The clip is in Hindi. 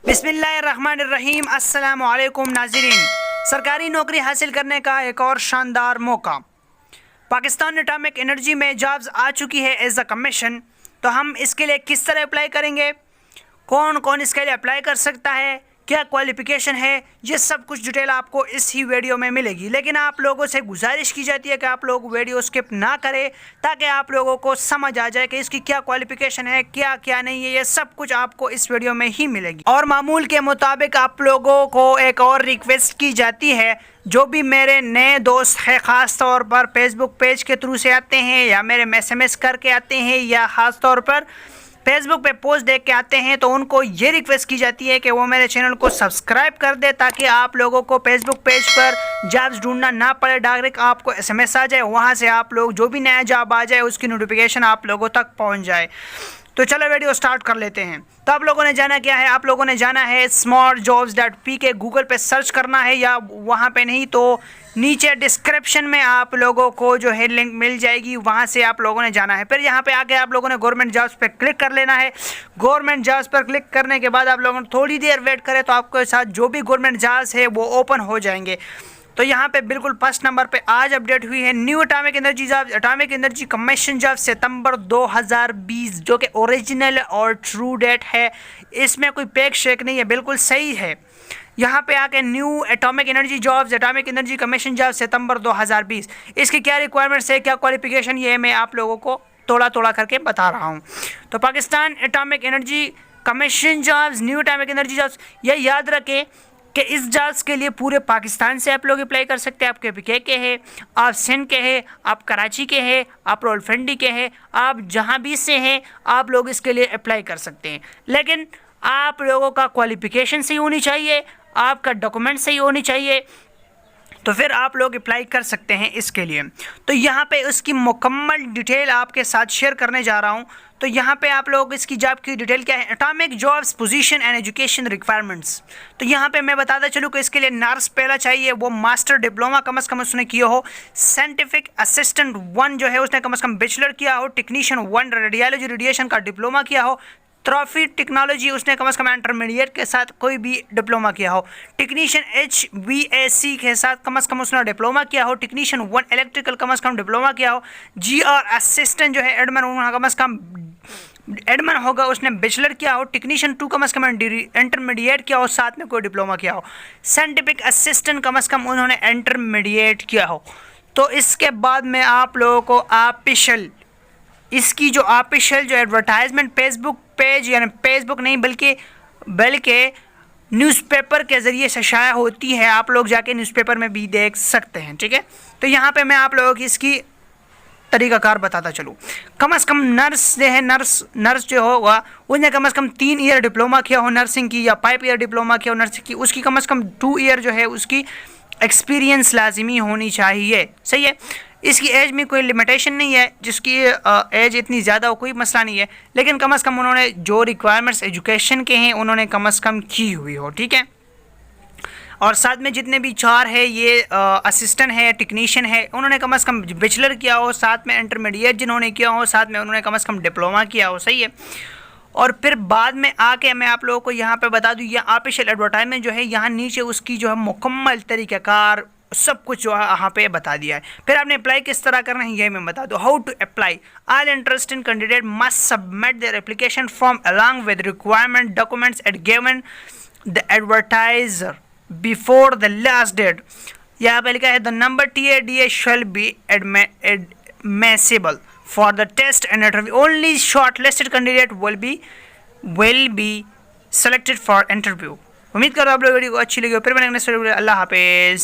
बिस्मिल्लाहिर्रहमानिर्रहीम। अस्सलामु अलैकुम नाज़रीन। सरकारी नौकरी हासिल करने का एक और शानदार मौका। पाकिस्तान एटॉमिक एनर्जी में जॉब्स आ चुकी है एज अ कमीशन। तो हम इसके लिए किस तरह अप्लाई करेंगे, कौन कौन इसके लिए अप्लाई कर सकता है, क्या क्वालिफ़िकेशन है, ये सब कुछ डिटेल आपको इस ही वीडियो में मिलेगी। लेकिन आप लोगों से गुजारिश की जाती है कि आप लोग वीडियो स्किप ना करें, ताकि आप लोगों को समझ आ जाए कि इसकी क्या क्वालिफ़िकेशन है, क्या क्या नहीं है। ये सब कुछ आपको इस वीडियो में ही मिलेगी। और मामूल के मुताबिक आप लोगों को एक और रिक्वेस्ट की जाती है, जो भी मेरे नए दोस्त हैं, ख़ास तौर पर फेसबुक पेज के थ्रू से आते हैं या मेरे SMS करके आते हैं या ख़ास तौर पर फेसबुक पे पोस्ट देख के आते हैं, तो उनको ये रिक्वेस्ट की जाती है कि वो मेरे चैनल को सब्सक्राइब कर दे, ताकि आप लोगों को फेसबुक पेज पर जॉब्स ढूंढना ना पड़े। डायरेक्ट आपको SMS आ जाए, वहाँ से आप लोग जो भी नया जॉब आ जाए उसकी नोटिफिकेशन आप लोगों तक पहुँच जाए। तो चलो वीडियो स्टार्ट कर लेते हैं। तो आप लोगों ने जाना क्या है, आप लोगों ने जाना है smartjobs.pk गूगल पे सर्च करना है, या वहाँ पे नहीं तो नीचे डिस्क्रिप्शन में आप लोगों को जो है लिंक मिल जाएगी, वहाँ से आप लोगों ने जाना है। फिर यहाँ पे आके आप लोगों ने गवर्नमेंट जॉब्स पे क्लिक कर लेना है। गवर्नमेंट जॉब्स पर क्लिक करने के बाद आप लोगों ने थोड़ी देर वेट करें तो आपके साथ जो भी गवर्नमेंट जॉब्स है वो ओपन हो जाएंगे। तो यहाँ पे बिल्कुल फर्स्ट नंबर पे आज अपडेट हुई है new atomic energy job, atomic energy commission job सितंबर 2020, जो कि ओरिजिनल और ट्रू डेट है। इसमें कोई पेक शेक नहीं है, बिल्कुल सही है। यहाँ पे आके new atomic energy jobs, atomic energy commission job सितंबर 2020। इसकी क्या रिक्वायरमेंट्स है, क्या क्वालिफिकेशन, ये मैं आप लोगों को थोड़ा थोड़ा करके बता रहा हूँ। तो Pakistan atomic energy commission jobs, new atomic energy jobs, ये याद रखें कि इस जॉब्स के लिए पूरे पाकिस्तान से आप लोग अप्लाई कर सकते हैं। आप KPK के हैं, आप सिंध के हैं, आप कराची के हैं, आप रावलपिंडी के हैं, आप जहाँ भी से हैं आप लोग इसके लिए अप्लाई कर सकते हैं। लेकिन आप लोगों का क्वालिफ़िकेशन सही होनी चाहिए, आपका डॉक्यूमेंट सही होनी चाहिए, तो फिर आप लोग अप्लाई कर सकते हैं इसके लिए। तो यहाँ पे उसकी मुकम्मल डिटेल आपके साथ शेयर करने जा रहा हूँ। तो यहाँ पे आप लोग इसकी जॉब की डिटेल क्या है, atomic jobs position and education requirements. तो यहाँ पे मैं बताता चलूँ कि इसके लिए नर्स पहला चाहिए, वो मास्टर डिप्लोमा कम से कम उसने किया हो। साइंटिफिक असिस्टेंट 1 जो है उसने कम से कम बैचलर किया हो। टेक्नीशियन 1 रेडियोलॉजी रेडिएशन का डिप्लोमा किया हो। ट्रॉफी टेक्नोलॉजी उसने कम से कम इंटरमीडिएट के साथ कोई भी डिप्लोमा किया हो। टेक्नीशियन HVAC के साथ कम से कम उसने डिप्लोमा किया हो। टेक्नीशियन 1 इलेक्ट्रिकल कम से कम डिप्लोमा किया हो। GR असिस्टेंट जो है एडमिन, कम से कम एडमिन होगा, उसने बैचलर किया हो। टेक्नीशियन 2 कम से कम इंटरमीडिएट किया हो, साथ में कोई डिप्लोमा किया हो। साइंटिफिक असिस्टेंट कम से कम उन्होंने इंटरमीडिएट किया हो। तो इसके बाद में आप लोगों को ऑफिशियल, इसकी जो ऑफिशियल जो एडवर्टाइजमेंट फेसबुक पेज, यानी फेसबुक नहीं बल्कि न्यूज़पेपर के ज़रिए से शाया होती है, आप लोग जाके न्यूज़पेपर में भी देख सकते हैं। ठीक है, तो यहाँ पे मैं आप लोगों की इसकी तरीक़ाकार बताता चलूँ। कम से कम नर्स जो है, नर्स जो होगा उसने कम से कम 3 ईयर डिप्लोमा किया हो नर्सिंग की, या 5 ईयर डिप्लोमा किया हो नर्सिंग की। उसकी कम से कम 2 ईयर जो है उसकी एक्सपीरियंस लाजिमी होनी चाहिए। सही है, इसकी एज में कोई लिमिटेशन नहीं है, जिसकी एज इतनी ज़्यादा हो कोई मसला नहीं है, लेकिन कम से कम उन्होंने जो रिक्वायरमेंट्स एजुकेशन के हैं उन्होंने कम से कम की हुई हो। ठीक है, और साथ में जितने भी 4 है, ये असिस्टेंट है, टेक्नीशियन है, उन्होंने कम से कम बैचलर किया हो, साथ में इंटरमीडिएट जिन्होंने किया हो, साथ में उन्होंने कम से कम डिप्लोमा किया हो। सही है, और फिर बाद में आके मैं आप लोगों को यहाँ पे बता दूँ, ये ऑफिशियल एडवर्टाइजमेंट जो है यहाँ नीचे उसकी जो है मुकम्मल तरीक़ाकार सब कुछ जो है यहाँ पे बता दिया है। फिर आपने अप्लाई किस तरह करना है ये मैं बता दूँ। How to apply, all interested candidate must submit their application form along with requirement documents at given the advertiser before the last date. यहाँ पे लिखा है the number TADA shall be admissible for the test and interview, only shortlisted candidate will be selected for interview. उम्मीद करो आप लोग वीडियो को अच्छी लगी हो। फिर मैंने अल्लाह हाफिज़।